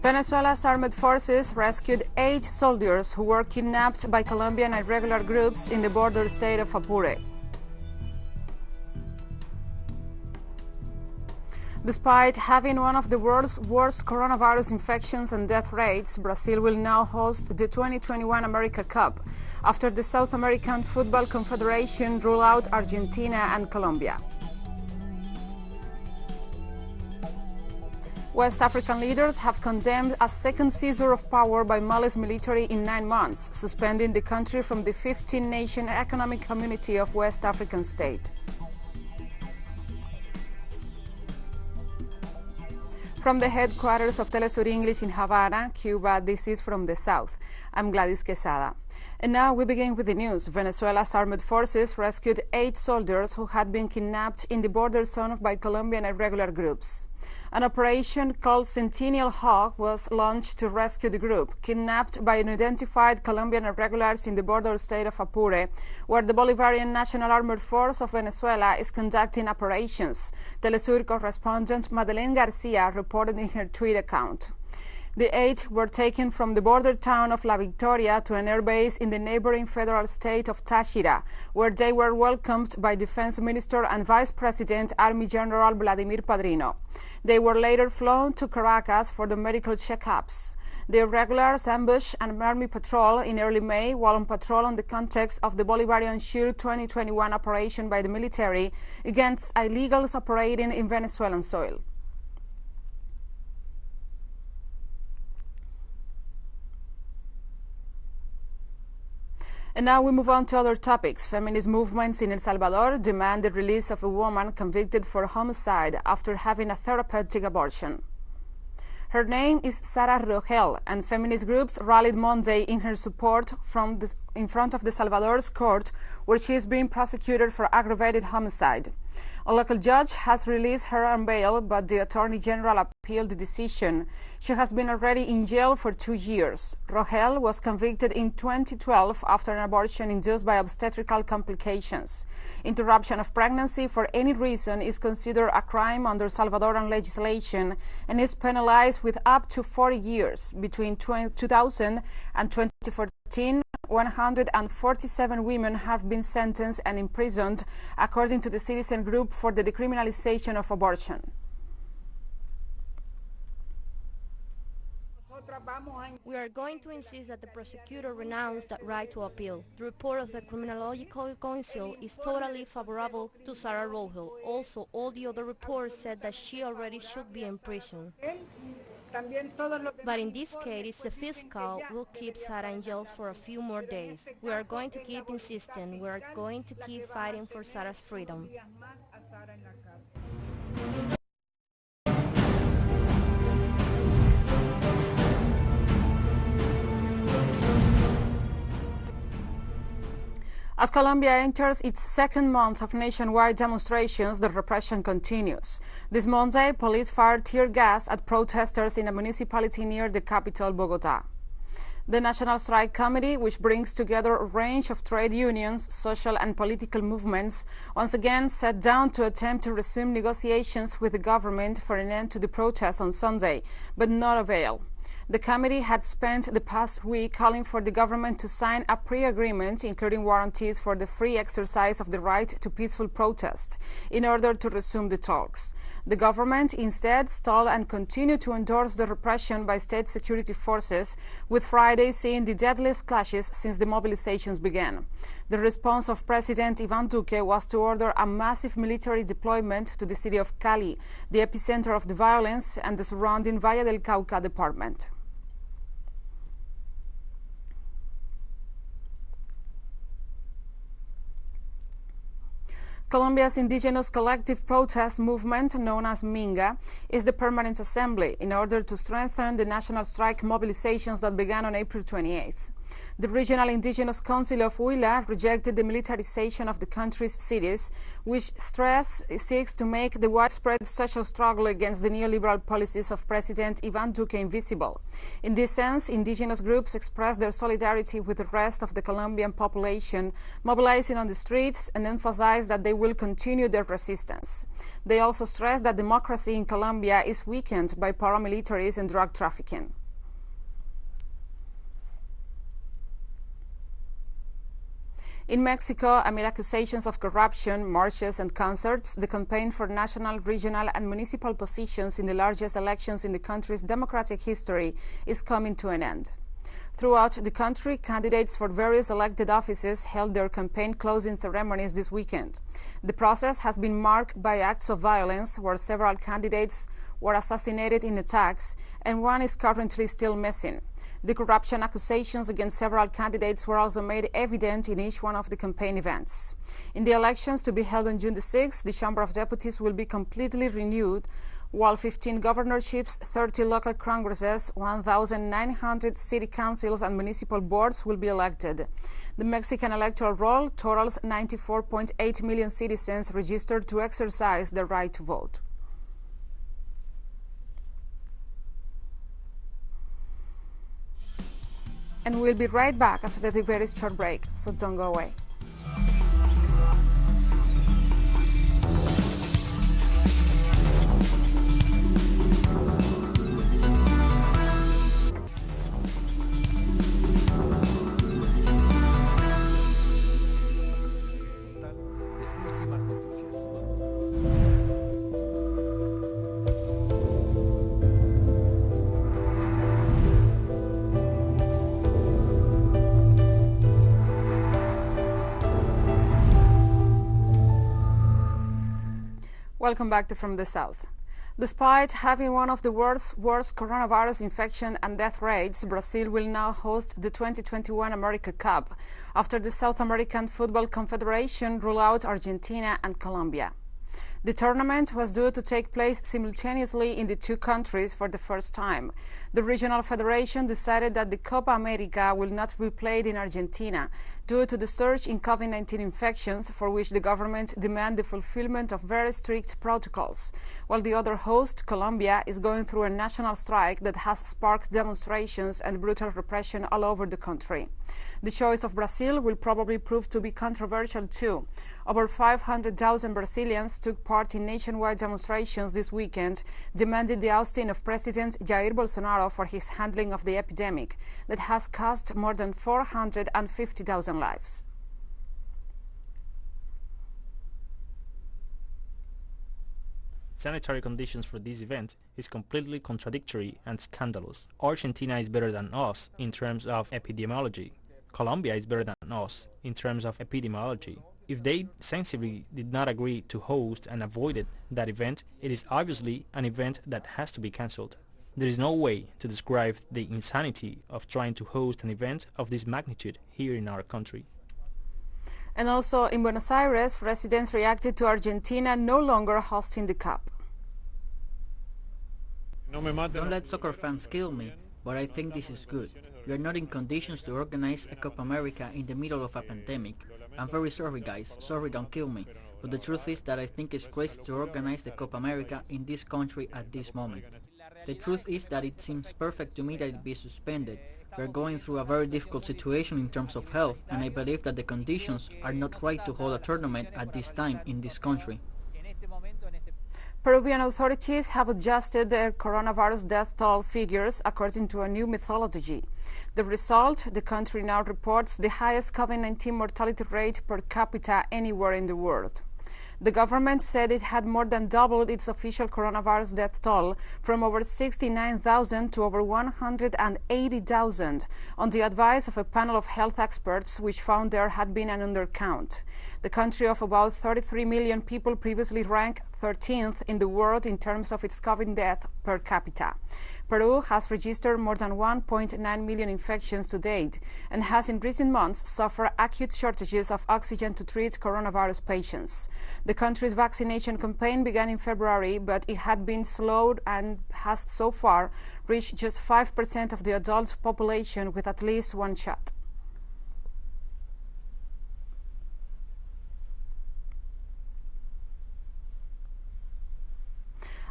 Venezuela's armed forces rescued 8 soldiers who were kidnapped by Colombian irregular groups in the border state of Apure. Despite having one of the world's worst coronavirus infections and death rates, Brazil will now host the 2021 America Cup after the South American Football Confederation ruled out Argentina and Colombia. West African leaders have condemned a second seizure of power by Mali's military in 9 months, suspending the country from the 15-nation economic community of West African states. From the headquarters of TeleSUR English in Havana, Cuba, this is From the South. I'm Gladys Quesada. And now we begin with the news. Venezuela's armed forces rescued 8 soldiers who had been kidnapped in the border zone by Colombian irregular groups. An operation called Centennial Hawk was launched to rescue the group, kidnapped by unidentified Colombian irregulars in the border state of Apure, where the Bolivarian National Armed Force of Venezuela is conducting operations. TeleSUR correspondent Madeleine Garcia reported in her Twitter account. The 8 were taken from the border town of La Victoria to an airbase in the neighboring federal state of Táchira, where they were welcomed by Defense Minister and Vice President Army General Vladimir Padrino. They were later flown to Caracas for the medical checkups. The irregulars ambushed an army patrol in early May while on patrol in the context of the Bolivarian SURE 2021 operation by the military against illegals operating in Venezuelan soil. And now we move on to other topics. Feminist movements in El Salvador demand the release of a woman convicted for homicide after having a therapeutic abortion. Her name is Sara Rogel, and feminist groups rallied Monday in her support in front of the Salvador's court, where she is being prosecuted for aggravated homicide. A local judge has released her on bail, but the Attorney General appealed the decision. She has been already in jail for 2 years. Rogel was convicted in 2012 after an abortion induced by obstetrical complications. Interruption of pregnancy for any reason is considered a crime under Salvadoran legislation and is penalized with up to 40 years. Between 2000 and 2014, 147 women have been sentenced and imprisoned, according to the Citizen Group for the Decriminalization of Abortion. We are going to insist that the prosecutor renounce that right to appeal. The report of the Criminological Council is totally favorable to Sara Rogel. Also, all the other reports said that she already should be in prison. But in this case, the fiscal will keep Sara in jail for a few more days. We are going to keep insisting. We are going to keep fighting for Sara's freedom. As Colombia enters its second month of nationwide demonstrations, the repression continues. This Monday, police fired tear gas at protesters in a municipality near the capital, Bogotá. The National Strike Committee, which brings together a range of trade unions, social and political movements, once again sat down to attempt to resume negotiations with the government for an end to the protests on Sunday, but not avail. The committee had spent the past week calling for the government to sign a pre-agreement, including warranties for the free exercise of the right to peaceful protest, in order to resume the talks. The government instead stalled and continued to endorse the repression by state security forces, with Friday seeing the deadliest clashes since the mobilizations began. The response of President Iván Duque was to order a massive military deployment to the city of Cali, the epicenter of the violence, and the surrounding Valle del Cauca department. Colombia's Indigenous collective protest movement, known as Minga, is the permanent assembly in order to strengthen the national strike mobilizations that began on April 28th. The Regional Indigenous Council of Huila rejected the militarization of the country's cities, which seeks to make the widespread social struggle against the neoliberal policies of President Ivan Duque invisible. In this sense, indigenous groups expressed their solidarity with the rest of the Colombian population, mobilizing on the streets, and emphasized that they will continue their resistance. They also stressed that democracy in Colombia is weakened by paramilitaries and drug trafficking. In Mexico, amid accusations of corruption, marches and concerts, the campaign for national, regional and municipal positions in the largest elections in the country's democratic history is coming to an end. Throughout the country, candidates for various elected offices held their campaign closing ceremonies this weekend. The process has been marked by acts of violence where several candidates were assassinated in attacks, and one is currently still missing. The corruption accusations against several candidates were also made evident in each one of the campaign events. In the elections to be held on June the 6th, the Chamber of Deputies will be completely renewed, while 15 governorships, 30 local congresses, 1,900 city councils and municipal boards will be elected. The Mexican electoral roll totals 94.8 million citizens registered to exercise their right to vote. And we'll be right back after the very short break, so don't go away. Welcome back to From the South. Despite having one of the world's worst coronavirus infection and death rates, Brazil will now host the 2021 America Cup after the South American Football Confederation ruled out Argentina and Colombia. The tournament was due to take place simultaneously in the two countries for the first time. The regional federation decided that the Copa America will not be played in Argentina due to the surge in COVID-19 infections, for which the government demands the fulfillment of very strict protocols, while the other host, Colombia, is going through a national strike that has sparked demonstrations and brutal repression all over the country. The choice of Brazil will probably prove to be controversial too. Over 500,000 Brazilians took part in nationwide demonstrations this weekend, demanding the ousting of President Jair Bolsonaro for his handling of the epidemic that has cost more than 450,000 lives. Sanitary conditions for this event is completely contradictory and scandalous. Argentina is better than us in terms of epidemiology. Colombia is better than us in terms of epidemiology. If they sensibly did not agree to host and avoided that event, it is obviously an event that has to be cancelled. There is no way to describe the insanity of trying to host an event of this magnitude here in our country. And also in Buenos Aires, residents reacted to Argentina no longer hosting the Cup. Don't let soccer fans kill me, but I think this is good. We are not in conditions to organize a Copa America in the middle of a pandemic. I'm very sorry guys, sorry, don't kill me. But the truth is that I think it's crazy to organize the Copa America in this country at this moment. The truth is that it seems perfect to me that it be suspended. We're going through a very difficult situation in terms of health, and I believe that the conditions are not right to hold a tournament at this time in this country. Peruvian authorities have adjusted their coronavirus death toll figures according to a new methodology. The result, the country now reports the highest COVID-19 mortality rate per capita anywhere in the world. The government said it had more than doubled its official coronavirus death toll from over 69,000 to over 180,000 on the advice of a panel of health experts, which found there had been an undercount. The country of about 33 million people previously ranked 13th in the world in terms of its COVID death per capita. Peru has registered more than 1.9 million infections to date and has in recent months suffered acute shortages of oxygen to treat coronavirus patients. The country's vaccination campaign began in February, but it had been slowed and has so far reached just 5% of the adult population with at least one shot.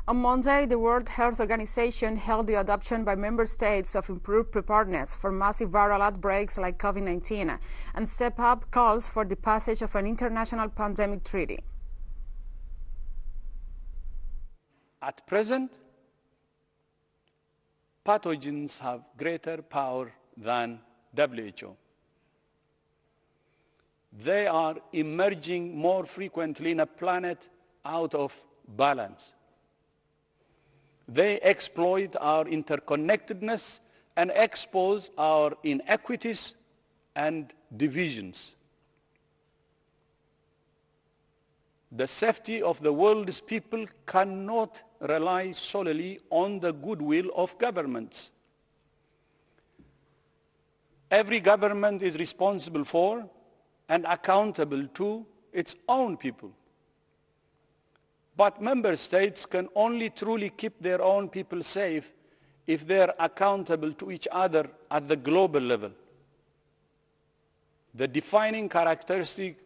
On Monday, the World Health Organization held the adoption by member states of improved preparedness for massive viral outbreaks like COVID-19 and set up calls for the passage of an international pandemic treaty. At present, pathogens have greater power than WHO. They are emerging more frequently in a planet out of balance. They exploit our interconnectedness and expose our inequities and divisions. The safety of the world's people cannot rely solely on the goodwill of governments. Every government is responsible for and accountable to its own people. But member states can only truly keep their own people safe if they are accountable to each other at the global level. The defining characteristic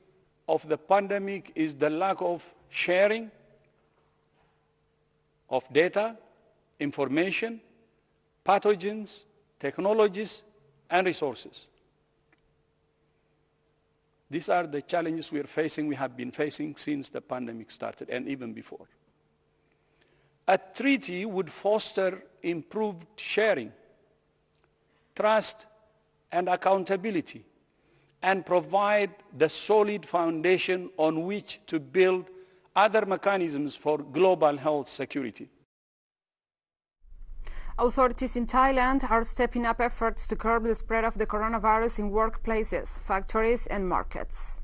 of the pandemic is the lack of sharing of data, information, pathogens, technologies, and resources. These are the challenges we have been facing since the pandemic started and even before. A treaty would foster improved sharing, trust, and accountability, and provide the solid foundation on which to build other mechanisms for global health security. Authorities in Thailand are stepping up efforts to curb the spread of the coronavirus in workplaces, factories, and markets.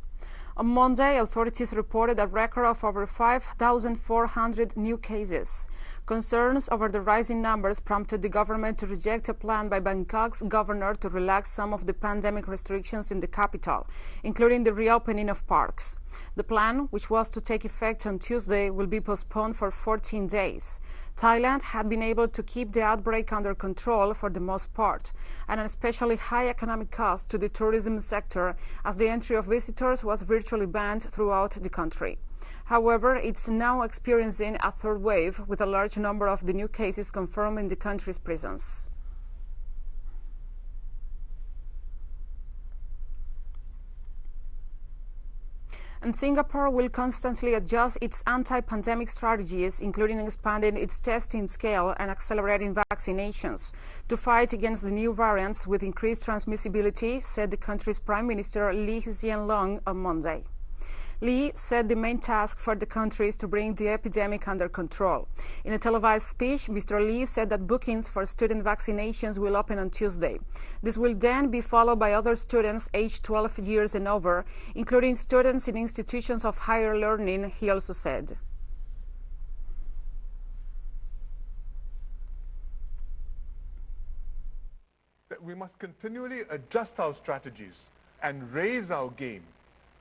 On Monday, authorities reported a record of over 5,400 new cases. Concerns over the rising numbers prompted the government to reject a plan by Bangkok's governor to relax some of the pandemic restrictions in the capital, including the reopening of parks. The plan, which was to take effect on Tuesday, will be postponed for 14 days. Thailand had been able to keep the outbreak under control for the most part, and an especially high economic cost to the tourism sector as the entry of visitors was virtually banned throughout the country. However, it's now experiencing a third wave, with a large number of the new cases confirmed in the country's prisons. And Singapore will constantly adjust its anti-pandemic strategies, including expanding its testing scale and accelerating vaccinations to fight against the new variants with increased transmissibility, said the country's Prime Minister Lee Hsien Loong on Monday. Lee said the main task for the country is to bring the epidemic under control. In a televised speech, Mr. Lee said that bookings for student vaccinations will open on Tuesday. This will then be followed by other students aged 12 years and over, including students in institutions of higher learning, he also said. That we must continually adjust our strategies and raise our game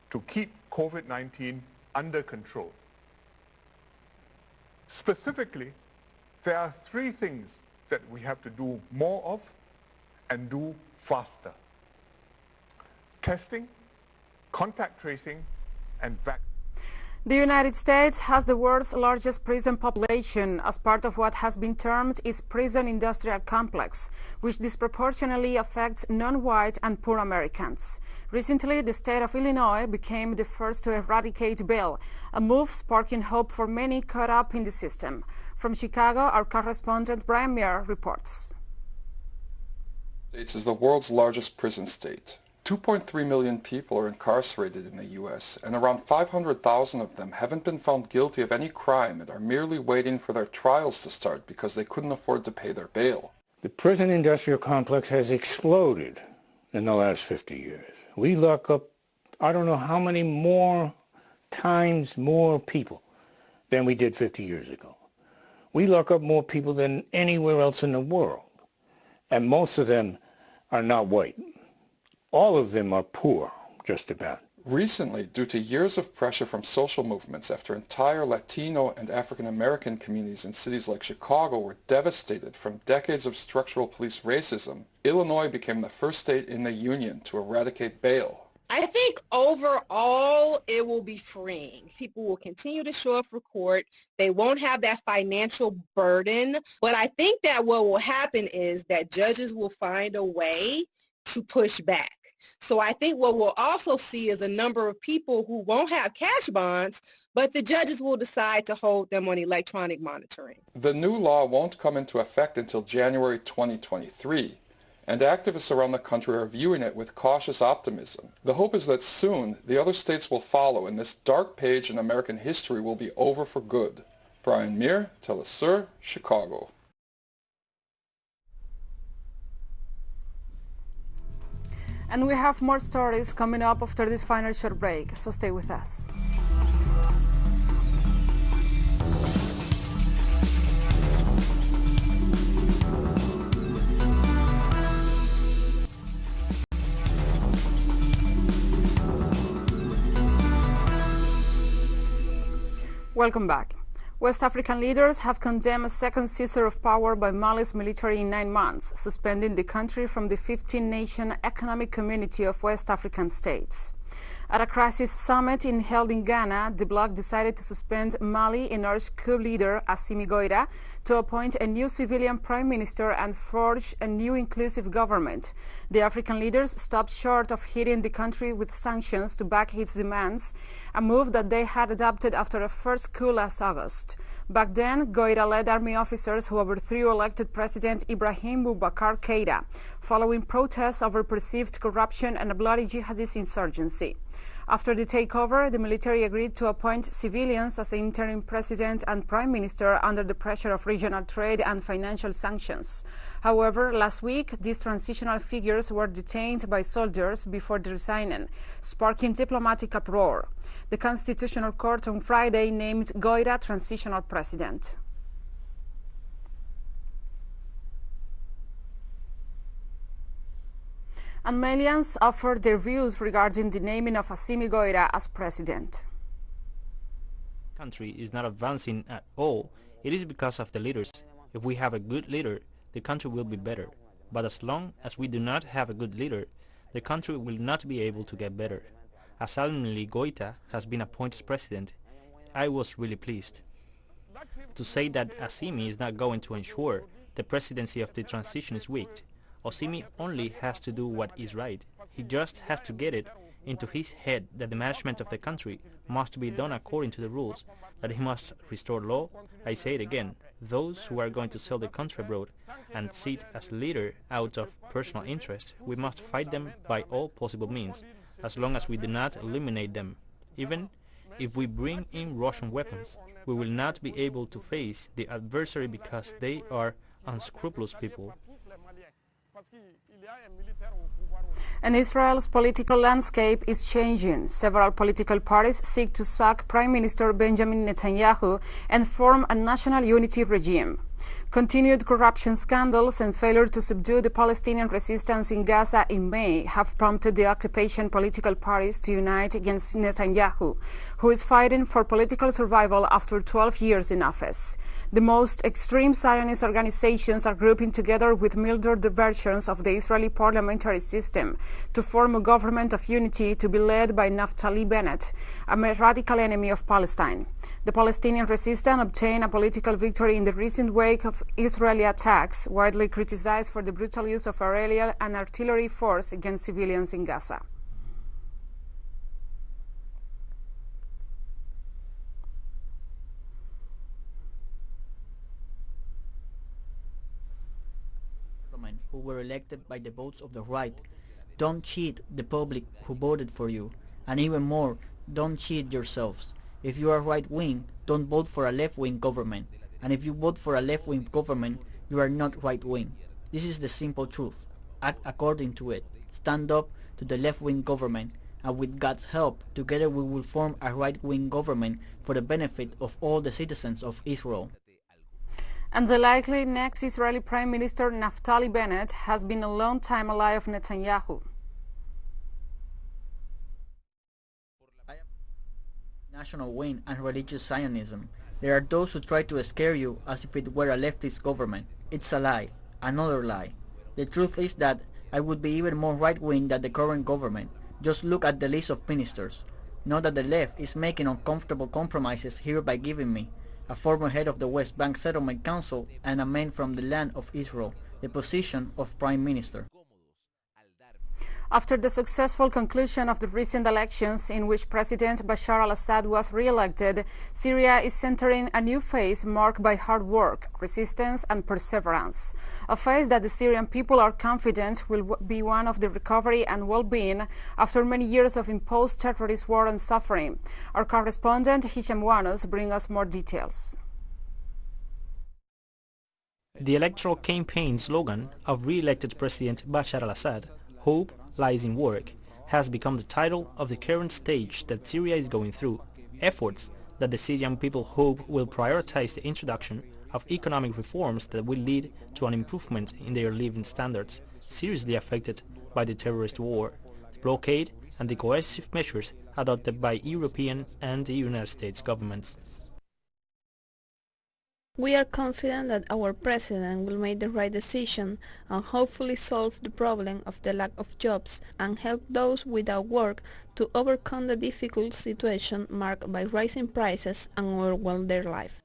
to keep COVID-19 under control. Specifically, there are three things that we have to do more of and do faster: testing, contact tracing, and vaccine. The United States has the world's largest prison population as part of what has been termed its prison industrial complex, which disproportionately affects non-white and poor Americans. Recently, the state of Illinois became the first to eradicate bail, a move sparking hope for many caught up in the system. From Chicago, our correspondent Brian Muir reports. States is the world's largest prison state. 2.3 million people are incarcerated in the U.S., and around 500,000 of them haven't been found guilty of any crime and are merely waiting for their trials to start because they couldn't afford to pay their bail. The prison industrial complex has exploded in the last 50 years. We lock up, I don't know how many more times more people than we did 50 years ago. We lock up more people than anywhere else in the world, and most of them are not white. All of them are poor, just about. Recently, due to years of pressure from social movements after entire Latino and African American communities in cities like Chicago were devastated from decades of structural police racism, Illinois became the first state in the union to eradicate bail. I think overall it will be freeing. People will continue to show up for court. They won't have that financial burden. But I think that what will happen is that judges will find a way to push back. So I think what we'll also see is a number of people who won't have cash bonds, but the judges will decide to hold them on electronic monitoring. The new law won't come into effect until January 2023. And activists around the country are viewing it with cautious optimism. The hope is that soon the other states will follow and this dark page in American history will be over for good. Brian Muir, TeleSUR, Chicago. And we have more stories coming up after this final short break, so stay with us. Welcome back. West African leaders have condemned a second seizure of power by Mali's military in 9 months, suspending the country from the 15-nation economic community of West African states. At a crisis summit held in Ghana, the bloc decided to suspend Mali and urged coup leader Assimi Goïta to appoint a new civilian prime minister and forge a new inclusive government. The African leaders stopped short of hitting the country with sanctions to back its demands, a move that they had adopted after a first coup last August. Back then, Goïta led army officers who overthrew elected President Ibrahim Boubacar Keïta, following protests over perceived corruption and a bloody jihadist insurgency. After the takeover, the military agreed to appoint civilians as interim president and prime minister under the pressure of regional trade and financial sanctions. However, last week, these transitional figures were detained by soldiers before resigning, sparking diplomatic uproar. The Constitutional Court on Friday named Goïta transitional president. And Malians offered their views regarding the naming of Assimi Goïta as president. Country is not advancing at all. It is because of the leaders. If we have a good leader, the country will be better. But as long as we do not have a good leader, the country will not be able to get better. As suddenly Goïta has been appointed president, I was really pleased. To say that Assimi is not going to ensure the presidency of the transition is weak. Assimi only has to do what is right. He just has to get it into his head that the management of the country must be done according to the rules, that he must restore law. I say it again, those who are going to sell the country abroad and sit as leader out of personal interest, we must fight them by all possible means, as long as we do not eliminate them. Even if we bring in Russian weapons, we will not be able to face the adversary because they are unscrupulous people. And Israel's political landscape is changing. Several political parties seek to sack Prime Minister Benjamin Netanyahu and form a national unity regime. Continued corruption scandals and failure to subdue the Palestinian resistance in Gaza in May have prompted the occupation political parties to unite against Netanyahu, who is fighting for political survival after 12 years in office. The most extreme Zionist organizations are grouping together with milder versions of the Israeli parliamentary system to form a government of unity to be led by Naftali Bennett, a radical enemy of Palestine. The Palestinian resistance obtained a political victory in the recent wake of Israeli attacks, widely criticized for the brutal use of aerial and artillery force against civilians in Gaza. Who were elected by the votes of the right. Don't cheat the public who voted for you. And even more, don't cheat yourselves. If you are right-wing, don't vote for a left-wing government. And if you vote for a left-wing government, you are not right-wing. This is the simple truth. Act according to it. Stand up to the left-wing government, and with God's help, together we will form a right-wing government for the benefit of all the citizens of Israel. And the likely next Israeli Prime Minister Naftali Bennett has been a long time ally of Netanyahu. National wing and religious Zionism. There are those who try to scare you as if it were a leftist government. It's a lie, another lie. The truth is that I would be even more right-wing than the current government. Just look at the list of ministers. Know that the left is making uncomfortable compromises here by giving me, a former head of the West Bank Settlement Council and a man from the land of Israel, the position of Prime Minister. After the successful conclusion of the recent elections in which President Bashar al-Assad was re-elected, Syria is entering a new phase marked by hard work, resistance and perseverance. A phase that the Syrian people are confident will be one of the recovery and well-being after many years of imposed terrorist war and suffering. Our correspondent Hisham Wanos brings us more details. The electoral campaign slogan of re-elected President Bashar al-Assad, "Hope lies in work," has become the title of the current stage that Syria is going through. Efforts that the Syrian people hope will prioritize the introduction of economic reforms that will lead to an improvement in their living standards, seriously affected by the terrorist war, the blockade and the coercive measures adopted by European and the United States governments. We are confident that our president will make the right decision and hopefully solve the problem of the lack of jobs and help those without work to overcome the difficult situation marked by rising prices and overwhelm their life.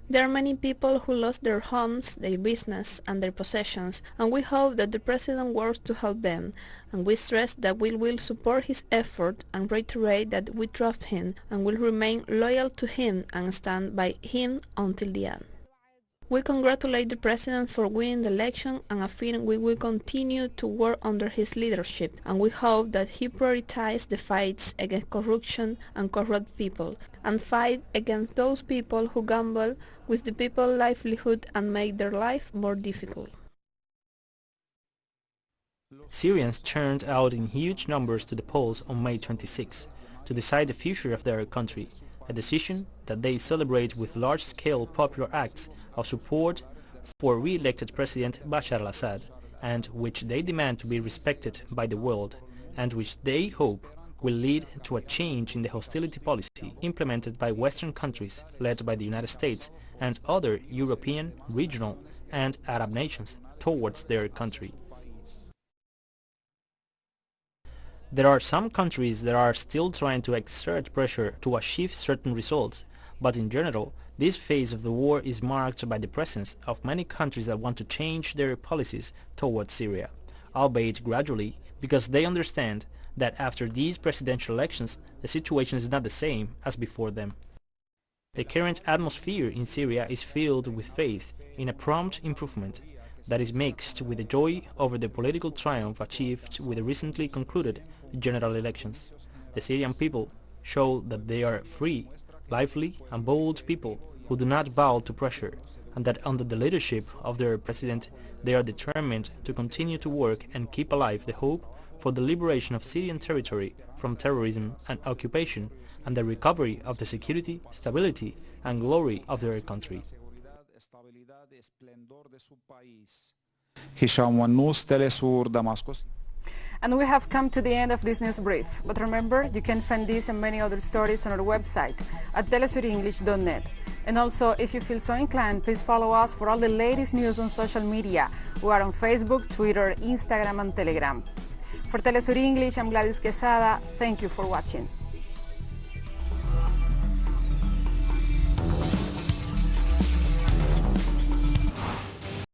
There are many people who lost their homes, their business and their possessions, and we hope that the president works to help them, and we stress that we will support his effort and reiterate that we trust him and will remain loyal to him and stand by him until the end. We congratulate the president for winning the election and affirm we will continue to work under his leadership, and we hope that he prioritizes the fights against corruption and corrupt people and fight against those people who gamble with the people's livelihood and make their life more difficult. Syrians turned out in huge numbers to the polls on May 26 to decide the future of their country, a decision that they celebrate with large-scale popular acts of support for re-elected President Bashar al-Assad, and which they demand to be respected by the world, and which they hope will lead to a change in the hostility policy implemented by Western countries led by the United States and other European, regional and Arab nations towards their country. There are some countries that are still trying to exert pressure to achieve certain results, but in general, this phase of the war is marked by the presence of many countries that want to change their policies towards Syria, albeit gradually, because they understand that after these presidential elections, the situation is not the same as before them. The current atmosphere in Syria is filled with faith in a prompt improvement that is mixed with the joy over the political triumph achieved with the recently concluded general elections. The Syrian people show that they are free, lively and bold people who do not bow to pressure, and that under the leadership of their president they are determined to continue to work and keep alive the hope for the liberation of Syrian territory from terrorism and occupation and the recovery of the security, stability and glory of their country. Hisham Wanos, TeleSUR, Damascus. And we have come to the end of this news brief. But remember, you can find this and many other stories on our website at telesurenglish.net. And also, if you feel so inclined, please follow us for all the latest news on social media. We are on Facebook, Twitter, Instagram and Telegram. For TeleSUR English, I'm Gladys Quesada. Thank you for watching.